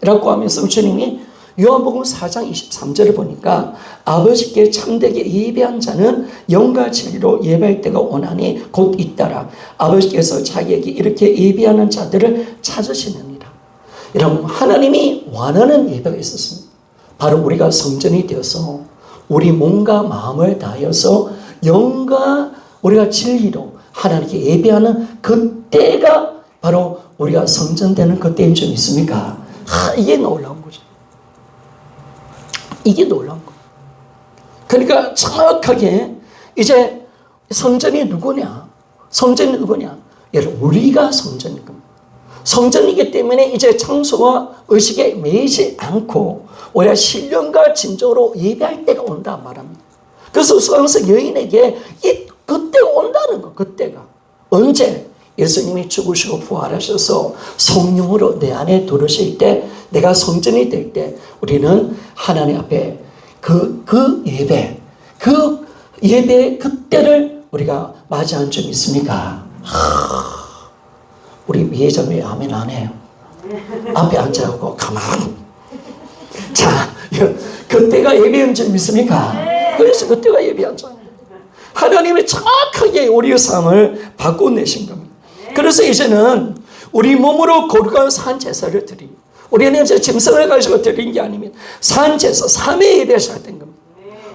Speaker 1: 라고 하면서 주님이 요한복음 4장 23절을 보니까 아버지께 참되게 예배한 자는 영과 진리로 예배할 때가 오나니 곧 있다라. 아버지께서 자기에게 이렇게 예배하는 자들을 찾으시느니라. 여러분, 하나님이 원하는 예배가 있었습니다. 바로 우리가 성전이 되어서 우리 몸과 마음을 다하여서 영과 우리가 진리로 하나님께 예배하는 그때가 바로 우리가 성전되는 그때인 줄 믿습니까? 이게 놀라운 거죠. 이게 놀라운 거예요. 그러니까 정확하게 이제 성전이 누구냐? 성전이 누구냐? 여러분, 우리가 성전인 겁니다. 성전이기 때문에 이제 장소와 의식에 매이지 않고 우리가 신령과 진정으로 예배할 때가 온다 말합니다. 그래서 수강성 여인에게 그때가 온다는 거, 그때가. 언제? 예수님이 죽으시고 부활하셔서 성령으로 내 안에 들어오실 때, 내가 성전이 될 때 우리는 하나님 앞에 그 예배 그때를 우리가 맞이한 줄 믿습니까? 우리 미혜자 왜 아멘 안 해요? 앞에 앉아갖고 가만히. 자, 그때가 예배인 줄 믿습니까? 그래서 그때가 예배한 줄. 하나님이 정확하게 우리의 삶을 바꿔내신 겁니다. 그래서 이제는 우리 몸으로 거룩한 산제사를 드리고, 우리는 이제 짐승을 가지고 드린 게 아닙니다. 산제사, 3회 예배가 시작된 겁니다.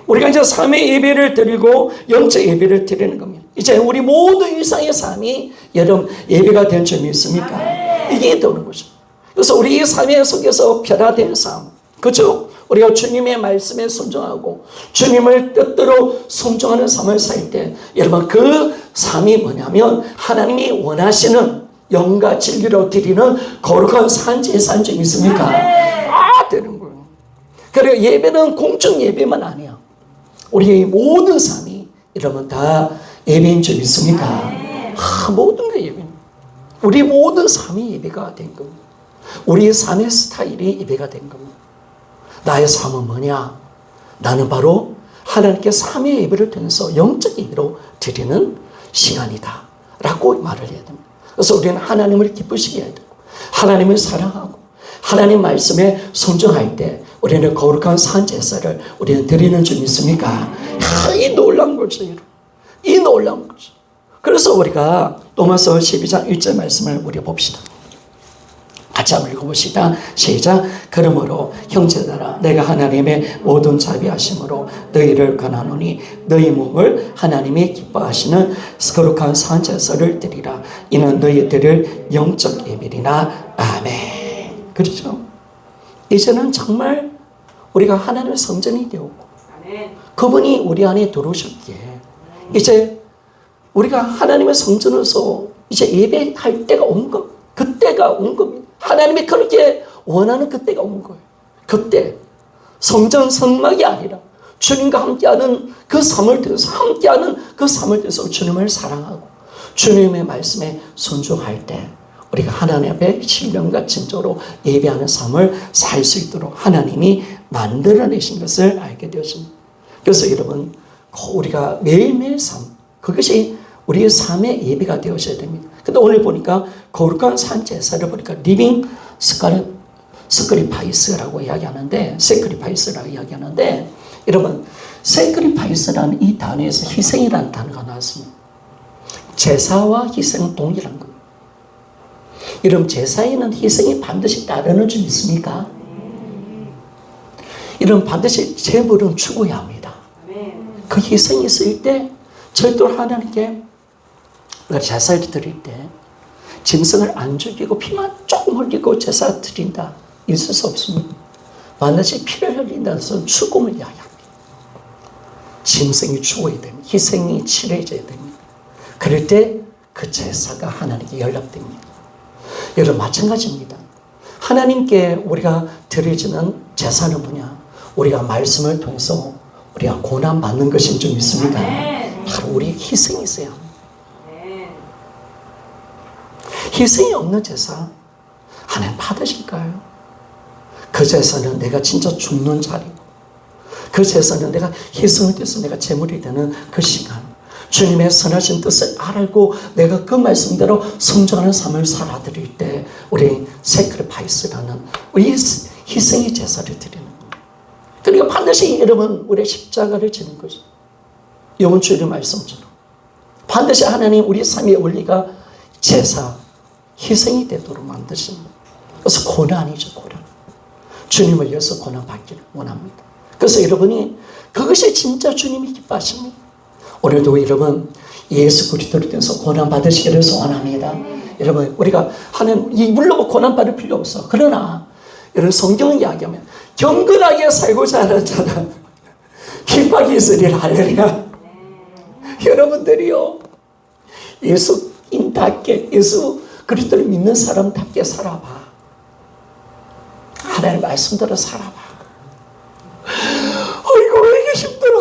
Speaker 1: 우리가 이제 3회 예배를 드리고 영적 예배를 드리는 겁니다. 이제 우리 모든 일상의 삶이 여러분 예배가 된 줄 믿습니까? 이게 되는 거죠. 그래서 우리 이 삶의 속에서 변화된 삶, 그죠? 우리가 주님의 말씀에 순종하고 주님을 뜻대로 순종하는 삶을 살 때 여러분 그 삶이 뭐냐면 하나님이 원하시는 영과 진리로 드리는 거룩한 산제사인 줄 믿습니까? 되는 거예요. 그리고 예배는 공중 예배만 아니야. 우리의 모든 삶이 여러분 다 예배인 줄 믿습니까? 모든 게 예배입니다. 우리 모든 삶이 예배가 된 겁니다. 우리의 삶의 스타일이 예배가 된 겁니다. 나의 삶은 뭐냐? 나는 바로 하나님께 3회 예배를 통해서 영적 예배로 드리는 시간이다 라고 말을 해야 됩니다. 그래서 우리는 하나님을 기쁘시게 해야 되고 하나님을 사랑하고 하나님 말씀에 순종할 때 우리는 거룩한 산제사를 우리는 드리는 줄 믿습니까? 이 놀라운 거죠. 이 놀라운 거죠. 그래서 우리가 로마서 12장 1절 말씀을 우리 봅시다. 같이 한번 읽어봅시다. 시작. 그러므로 형제들아 내가 하나님의 모든 자비하심으로 너희를 권하노니 너희 몸을 하나님이 기뻐하시는 거룩한 산제사를 드리라. 이는 너희들을 영적 예배이나. 아멘. 그렇죠? 이제는 정말 우리가 하나님의 성전이 되었고 그분이 우리 안에 들어오셨기에 이제 우리가 하나님의 성전에서 이제 예배할 때가 온 것, 그때가 온 겁니다. 하나님이 그렇게 원하는 그때가 온 거예요. 그때 성전 성막이 아니라 주님과 함께하는 그 삶을 통해서 주님을 사랑하고 주님의 말씀에 순종할 때 우리가 하나님 앞에 신령과 진정으로 예배하는 삶을 살 수 있도록 하나님이 만들어내신 것을 알게 되었습니다. 그래서 여러분 우리가 매일매일 삶, 그것이 우리의 삶의 예배가 되어져야 됩니다. 근데 오늘 보니까 거룩한 산제사를 보니까 리빙 스크리파이스라고 이야기하는데, 세크리파이스라고 이야기하는데, 여러분 세크리파이스라는 이 단어에서 희생이라는 단어가 나왔습니다. 제사와 희생은 동일한 거예요. 여러분 제사에는 희생이 반드시 따르는 줄 믿습니까? 여러분 반드시 제물은 죽어야 합니다. 그 희생이 있을 때 절대로 하나님께 제사를 드릴 때 짐승을 안 죽이고 피만 조금 흘리고 제사 드린다, 있을 수 없습니다. 반드시 피를 흘린다는 것은 죽음을 이야기합니다. 짐승이 죽어야 됩니다. 희생이 치러져야 됩니다. 그럴 때 그 제사가 하나님께 연락됩니다. 여러분 마찬가지입니다. 하나님께 우리가 드려지는 제사는 뭐냐? 우리가 말씀을 통해서 우리가 고난받는 것인 줄 믿습니까? 바로 우리의 희생이 있어야 합니다. 희생이 없는 제사 하나님 받으실까요? 그 제사는 내가 진짜 죽는 자리고, 그 제사는 내가 희생을 통해서 내가 제물이 되는 그 시간, 주님의 선하신 뜻을 알고 내가 그 말씀대로 순종하는 삶을 살아드릴 때 우리 세크리파이스라는 우리 희생의 제사를 드리는 겁니다. 그러니까 반드시 여러분 우리 십자가를 지는 것이 이번 주일의 말씀처럼 반드시 하나님 우리 삶의 원리가 제사, 희생이 되도록 만드십니다. 그래서 고난이죠, 고난. 주님을 위해서 고난받기를 원합니다. 그래서 여러분이 그것이 진짜 주님이 기뻐하십니다. 오늘도 여러분 예수 그리스도를 통해서 고난받으시기를 소원합니다. 여러분 우리가 물론 고난받을 필요 없어. 그러나 여러분 성경을 이야기하면 경건하게 살고자 하는 자는 기뻐하기 있으리라. 할렐루야. 여러분들이요 예수인답게 예수 그리스도를 믿는 사람답게 살아봐. 하나님 말씀대로 살아봐. 이거 왜 이렇게 힘들어?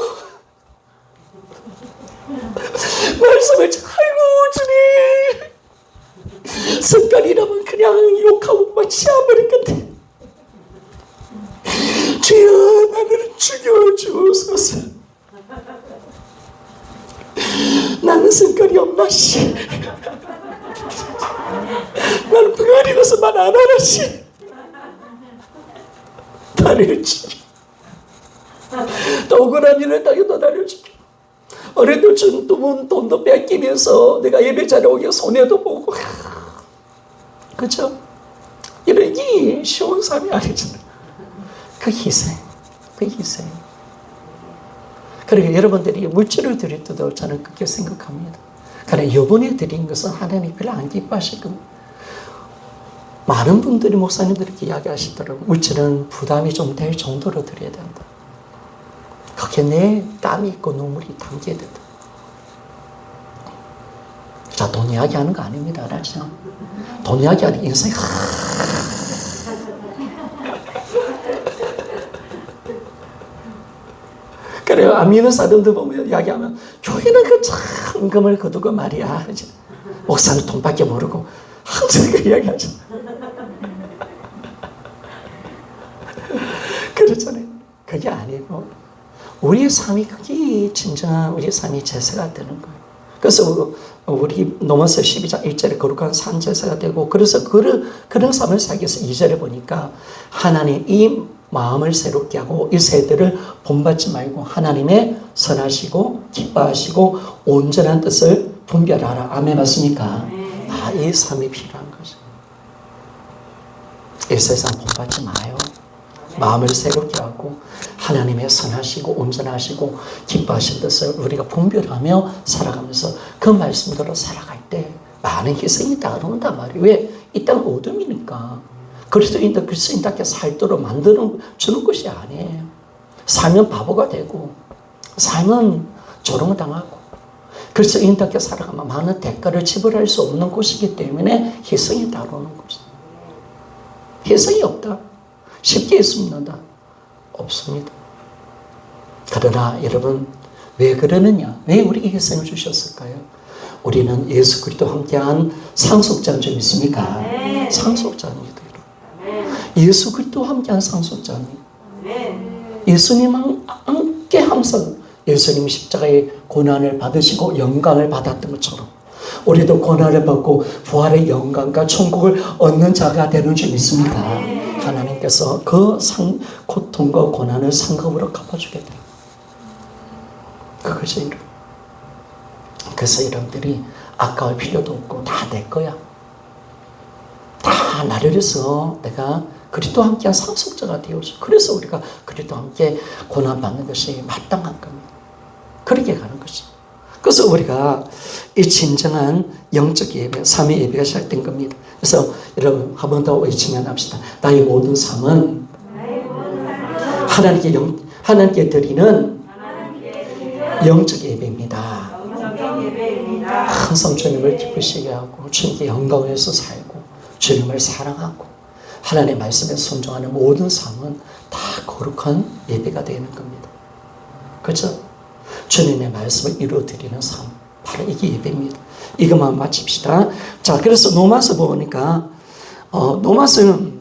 Speaker 1: 말씀을 아이고 주님, 습관이라면 그냥 욕하고 막 치아버릴 것 같아. 주여 나를 죽여주소서. 나는 습관이 없나 씨. 나는 붕어리고서 말 안 하나 씨. 나를 죽여. 또 억울한 일을 당해도 나를 죽여. 어려도 준 돈도 뺏기면서 내가 예배자리에 오기가 손해도 보고. 그렇죠? 이런 이 쉬운 삶이 아니잖아요. 그 희생. 그러니까 여러분들이 물질을 드릴 때도 저는 그렇게 생각합니다. 그러나 이번에 드린 것은 하나님이 별로 안 기뻐하실 겁니다. 많은 분들이 목사님들이 이렇게 이야기하시더라고요. 물질은 부담이 좀 될 정도로 드려야 된다. 거기에 내 땀이 있고 눈물이 담겨야 된다. 자, 돈 이야기하는 거 아닙니다. 알았죠? 돈 이야기하는 인생. 그래요. 안 믿는 사람들 보면 이야기하면 교회는 그 헌금을 거두고 말이야. 목사는 돈밖에 모르고 항상 그 이야기하죠. 그렇잖아요. 그게 아니고 우리의 삶이 그게 진정한 우리의 삶이 제사가 되는 거예요. 그래서 우리 로마서 12장 1절에 거룩한 산제사가 되고, 그래서 그런 삶을 살기 위해서 2절에 보니까 하나님 이 마음을 새롭게 하고 이 세대를 본받지 말고 하나님의 선하시고 기뻐하시고 온전한 뜻을 분별하라. 아멘 맞습니까? 이 삶이 필요한 거죠. 이 세상 본받지 마요. 마음을 새롭게 하고 하나님의 선하시고 온전하시고 기뻐하신 뜻을 우리가 분별하며 살아가면서 그 말씀대로 살아갈 때 많은 희생이 따라온단 말이에요. 왜? 이 땅 어둠이니까. 그리스도인답게 살도록 주는 것이 아니에요. 살면 바보가 되고 살면 조롱을 당하고 그리스도인답게 살아가면 많은 대가를 지불할 수 없는 곳이기 때문에 희생이 따라오는 거죠. 희생이 없다. 쉽게 있습니다. 없습니다. 그러나 여러분 왜 그러느냐? 왜 우리에게 희생을 주셨을까요? 우리는 예수 그리스도와 함께한 상속자인 줄 믿습니까? 네. 상속자입니다. 예수 그리스도와 함께한 상속자입니다. 예수님과 함께 항상 예수님 십자가의 고난을 받으시고 영광을 받았던 것처럼 우리도 고난을 받고 부활의 영광과 천국을 얻는 자가 되는 줄 믿습니다. 하나님께서 그 고통과 고난을 상급으로 갚아주게 돼요. 그것이 이런. 그래서 여러분들이 아까울 필요도 없고 다 내 거야. 다 나를 위해서 내가 그리스도와 함께한 상속자가 되어서 그래서 우리가 그리스도와 함께 고난받는 것이 마땅한 겁니다. 그렇게 가는 것이. 그래서 우리가 이 진정한 영적 예배, 삼위 예배가 시작된 겁니다. 그래서 여러분 한 번 더 외치면 합시다. 나의 모든 삶은 하나님께 드리는 영적 예배입니다. 항상 주님을 기쁘시게 하고 주님께 영광을 위해서 살고 주님을 사랑하고 하나님의 말씀에 순종하는 모든 삶은 다 거룩한 예배가 되는 겁니다. 그렇죠? 주님의 말씀을 이루어드리는 삶, 바로 이게 예배입니다. 이것만 마칩시다. 자, 그래서 로마서 보니까 로마서는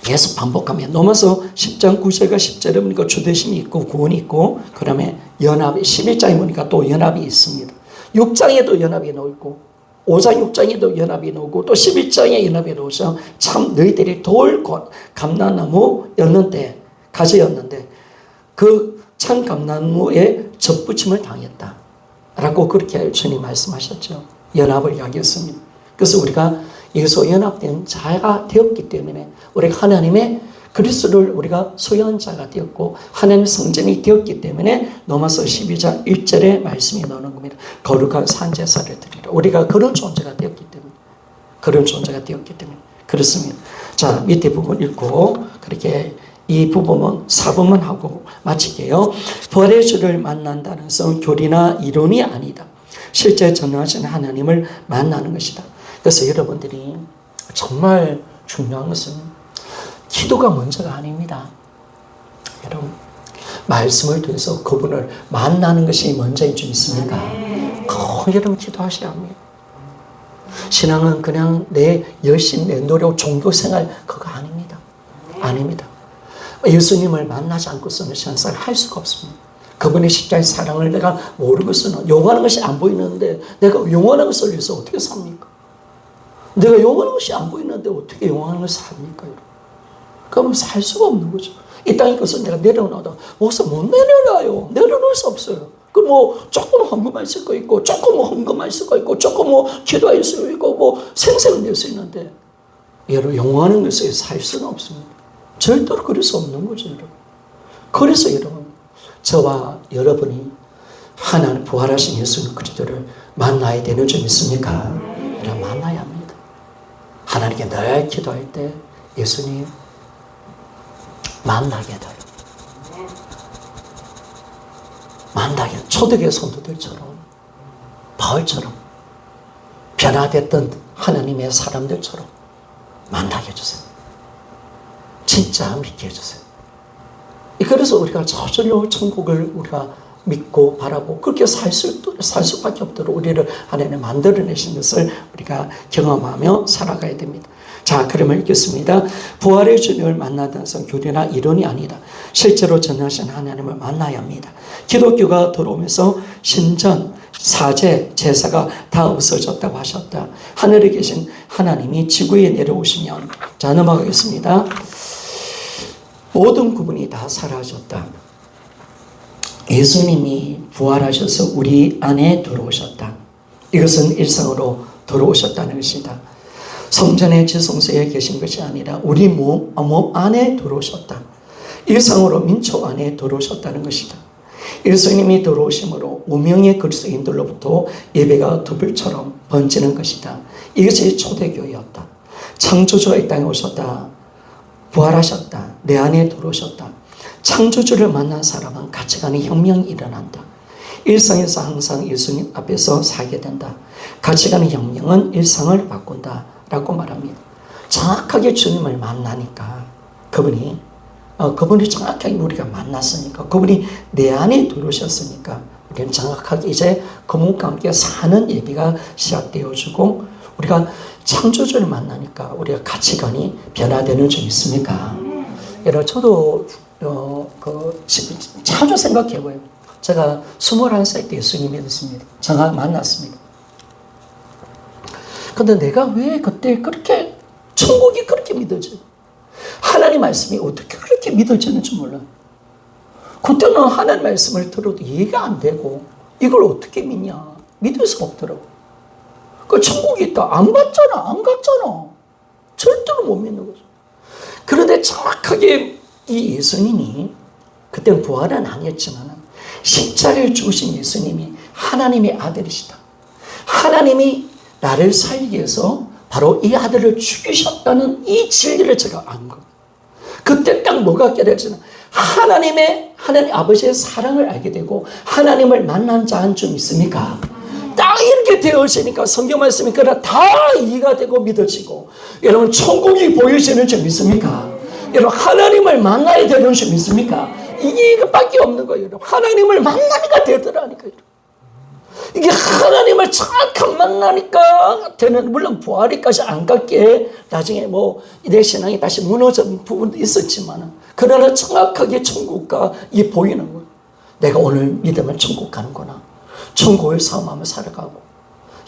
Speaker 1: 계속 반복하면 로마서 10장 9절과 10절에 보니까 주대심이 있고 구원이 있고 그 다음에 연합이 11장에 보니까 또 연합이 있습니다. 6장에도 연합이 나오고 5장 6장에도 연합이 나오고 또 11장에 연합이 나오죠. 참 너희들이 돌 감람나무였는데 가지였는데 그 참 감람나무에 접붙임을 당했다 라고 그렇게 주님 말씀하셨죠. 연합을 이야기했습니다. 그래서 우리가 예수 연합된 자가 되었기 때문에 우리가 하나님의 그리스도를 우리가 소유한 자가 되었고 하나님의 성전이 되었기 때문에 로마서 12장 1절의 말씀이 나오는 겁니다. 거룩한 산제사를 드리라. 우리가 그런 존재가 되었기 때문에 그렇습니다. 자, 밑에 부분 읽고 그렇게 이 부분은 4분만 하고 마칠게요. 부활의 주를 만난다는 것은 교리나 이론이 아니다. 실제 전능하신 하나님을 만나는 것이다. 그래서 여러분들이 정말 중요한 것은 기도가 먼저가 아닙니다. 여러분 말씀을 통해서 그분을 만나는 것이 먼저인 줄 믿습니까? 여러분 기도하셔야 합니다. 신앙은 그냥 내 열심, 내 노력, 종교생활 그거 아닙니다. 아닙니다. 예수님을 만나지 않고서는 신앙생활을 할 수가 없습니다. 그분의 십자가의 사랑을 내가 모르고서는 용하는 것이 안 보이는데 내가 용하는 것을 위해서 어떻게 삽니까? 내가 용하는 것이 안 보이는데 어떻게 용하는 것을 삽니까? 그러면 살 수가 없는 거죠. 이 땅에 것은 내가 내려놓다가 목사 못 내려놔요. 내려놓을 수 없어요. 그 조금 헌금할 수가 있고 조금 헌금할 수가 있고 조금 기도할 수 있고 생생을 낼 수 있는데 여러분 용하는 것을 살 수는 없습니다. 절대로 그럴 수 없는 거죠, 여러분. 그래서 여러분, 저와 여러분이 하나님 부활하신 예수 그리스도를 만나야 되는 줄 믿습니까? 여러분 만나야 합니다. 하나님께 늘 기도할 때 예수님 만나게 돼요. 만나게 초대교회 성도들처럼 바울처럼 변화됐던 하나님의 사람들처럼 만나게 해주세요. 진짜 믿게 해주세요. 그래서 우리가 저절로 천국을 우리가 믿고 바라고 그렇게 살 수밖에 없도록 우리를 하나님 만들어내신 것을 우리가 경험하며 살아가야 됩니다. 자, 그러면 읽겠습니다. 부활의 주님을 만나다는 것은 교리나 이론이 아니다. 실제로 전능하신 하나님을 만나야 합니다. 기독교가 들어오면서 신전, 사제, 제사가 다 없어졌다고 하셨다. 하늘에 계신 하나님이 지구에 내려오시면, 자 넘어가겠습니다. 모든 구분이 다 사라졌다. 예수님이 부활하셔서 우리 안에 들어오셨다. 이것은 일상으로 들어오셨다는 것이다. 성전의 지성소에 계신 것이 아니라 우리 몸 안에 들어오셨다. 일상으로 민초 안에 들어오셨다는 것이다. 예수님이 들어오심으로 무명의 그리스도인들로부터 예배가 두 불처럼 번지는 것이다. 이것이 초대교회였다. 창조주가 이 땅에 오셨다. 부활하셨다. 내 안에 들어오셨다. 창조주를 만난 사람은 가치관의 혁명이 일어난다. 일상에서 항상 예수님 앞에서 살게 된다. 가치관의 혁명은 일상을 바꾼다 라고 말합니다. 정확하게 주님을 만나니까 그분이 정확하게 우리가 만났으니까, 그분이 내 안에 들어오셨으니까 우리는 정확하게 이제 그분과 함께 사는 예비가 시작되어지고, 우리가 창조주를 만나니까 우리가 가치관이 변화되는 점 있습니까? 여러분, 저도 자주 생각해봐요. 제가 21살 때 예수님 믿었습니다. 제가 만났습니다. 근데 내가 왜 그때 그렇게 천국이 그렇게 믿어져? 하나님 말씀이 어떻게 그렇게 믿어지는지 몰라요. 그때는 하나님 말씀을 들어도 이해가 안 되고, 이걸 어떻게 믿냐? 믿을 수가 없더라고. 그 천국이 있다. 안 봤잖아. 안 갔잖아. 절대로 못 믿는 거죠. 그런데 정확하게 이 예수님이, 그때는 부활은 아니었지만 십자가를 죽으신 예수님이 하나님의 아들이시다. 하나님이 나를 살기 위해서 바로 이 아들을 죽이셨다는 이 진리를 제가 안 거예요. 그때 딱 뭐가 깨달아지나, 하나님 아버지의 사랑을 알게 되고 하나님을 만난 자 한 좀 있습니까? 딱 이렇게 되어지니까 성경 말씀이 그러나 다 이해가 되고 믿어지고, 여러분 천국이 보여지는 점 있습니까? 여러분 하나님을 만나야 되는 점 있습니까? 이게 이것밖에 없는 거예요. 여러분 하나님을 만나니까 되더라니까요. 이게 하나님을 정확하게 만나니까 되는, 물론 부활이까지 안 갔기에 나중에 내 신앙이 다시 무너진 부분도 있었지만, 그러나 정확하게 천국과 이 보이는 거예요. 내가 오늘 믿으면 천국 가는구나. 천국을 싸움하며 살아가고,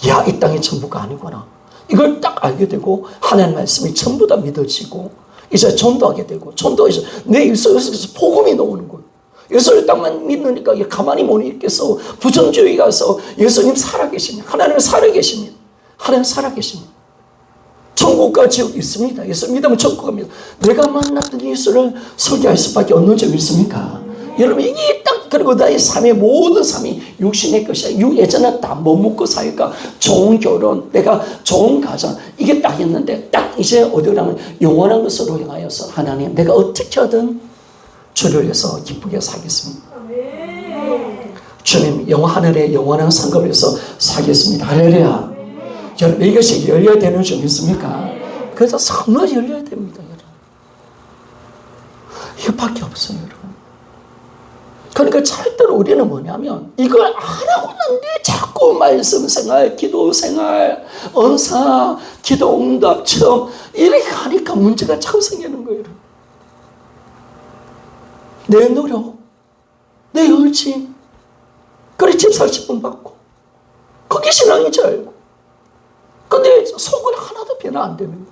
Speaker 1: 야, 이 땅이 전부가 아니구나. 이걸 딱 알게 되고, 하나님 말씀이 전부 다 믿어지고, 이제 전도하게 되고, 전도해서 내 입속에서 복음이 나오는 거예요. 예수를 딱만 믿으니까 가만히 못 있겠어. 부정주의 가서 예수님 살아계시면, 하나님 살아계시면, 하나님 살아계시면 천국과 지옥 있습니다. 예수 믿으면 천국 갑니다. 내가 만났던 예수를 설계할 수밖에 없는 점이 있습니까? 여러분 이게 딱, 그리고 나의 삶의 모든 삶이 육신의 것이야. 예전에 다 뭐 먹고 살까, 좋은 결혼, 내가 좋은 가정, 이게 딱 있는데, 딱 이제 어디라면 영원한 것으로 향하여서, 하나님 내가 어떻게 하든 주를 위해서 기쁘게 살겠습니다. 주님 하늘의 영원한 상급에서 살겠습니다. 할렐루야. 여러분 이것이 열려야 되는 점 있습니까? 그래서 정말 열려야 됩니다. 여러분. 이것밖에 없어요. 여러분. 그러니까 절대로 우리는 뭐냐면, 이걸 안 하고 있는데 자꾸 말씀 생활, 기도 생활, 은사, 기도 응답, 체험 이렇게 하니까 문제가 자꾸 생기는 거예요. 내 노력, 내 의지, 그래 집 40분 받고, 그게 신앙인 줄 알고, 근데 속은 하나도 변화 안 되는 거예요.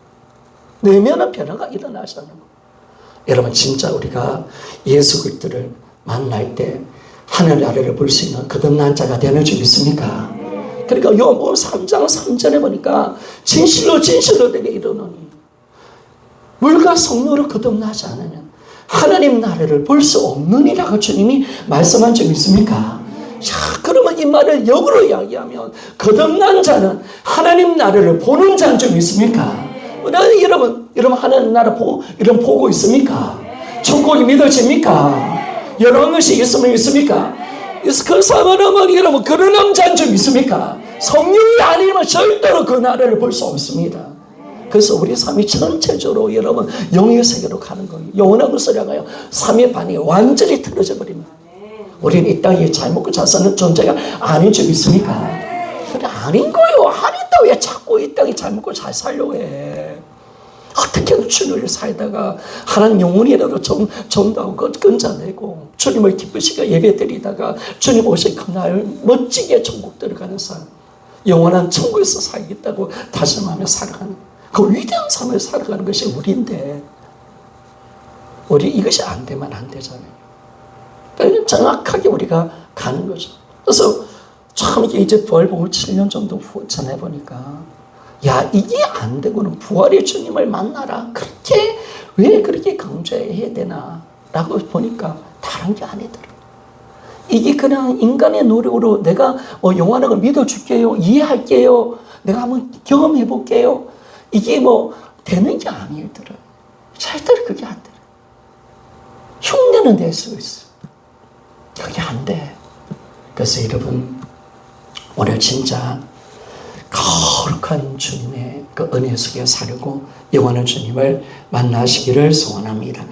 Speaker 1: 내면은 변화가 일어나지 않는 거예요. 여러분 진짜 우리가 예수 그리스도를 만날 때 하늘 아래를 볼 수 있는 거듭난 자가 되는 줄 믿습니까? 그러니까 요한복음 3장 3절에 보니까 진실로 내게 이르노니, 물과 성령으로 거듭나지 않으면 하나님 나라를 볼 수 없느니라고 주님이 말씀한 적 있습니까? 자, 그러면 이 말을 역으로 이야기하면, 거듭난 자는 하나님 나라를 보는 자는 좀 있습니까? 여러분 하나님 나라 보고 있습니까? 천국이 믿어집니까? 여러 것이 있으면 있습니까? 그 사람은 여러분 그런 남자는 좀 있습니까? 성령이 아니면 절대로 그 나라를 볼 수 없습니다. 그래서 우리 삶이 전체적으로 여러분 영의 세계로 가는 거예요. 영원한 것을 향하여 삶의 반이 완전히 틀어져 버립니다. 우리는 이 땅에 잘 먹고 잘 사는 존재가 아닌 줄 믿습니까? 그래 아닌 거예요. 아닌다 왜 자꾸 이 땅에 잘 먹고 잘 살려고 해? 어떻게든 주님을 살다가 하나님 영혼이라도 전도하고 끊자내고 주님을 기쁘시게 예배드리다가 주님 오실 그날 멋지게 천국 들어가는 삶, 영원한 천국에서 살겠다고 다짐하며 살아가는 그 위대한 삶을 살아가는 것이 우리인데 우리 이것이 안 되면 안 되잖아요. 그러니까 정확하게 우리가 가는 거죠. 그래서 참 이제 부활복음을 7년 정도 전해보니까 야, 이게 안 되고는 부활의 주님을 만나라. 왜 그렇게 강조해야 되나? 라고 보니까 다른 게 아니더라. 이게 그냥 인간의 노력으로 내가 영원한 걸 믿어줄게요. 이해할게요. 내가 한번 경험해 볼게요. 이게 되는 게 아니더라. 절대로 그게 안 돼. 흉내는 낼 수 있어. 그게 안 돼. 그래서 여러분, 오늘 진짜 거룩한 주님의 그 은혜 속에 살고 영원한 주님을 만나시기를 소원합니다.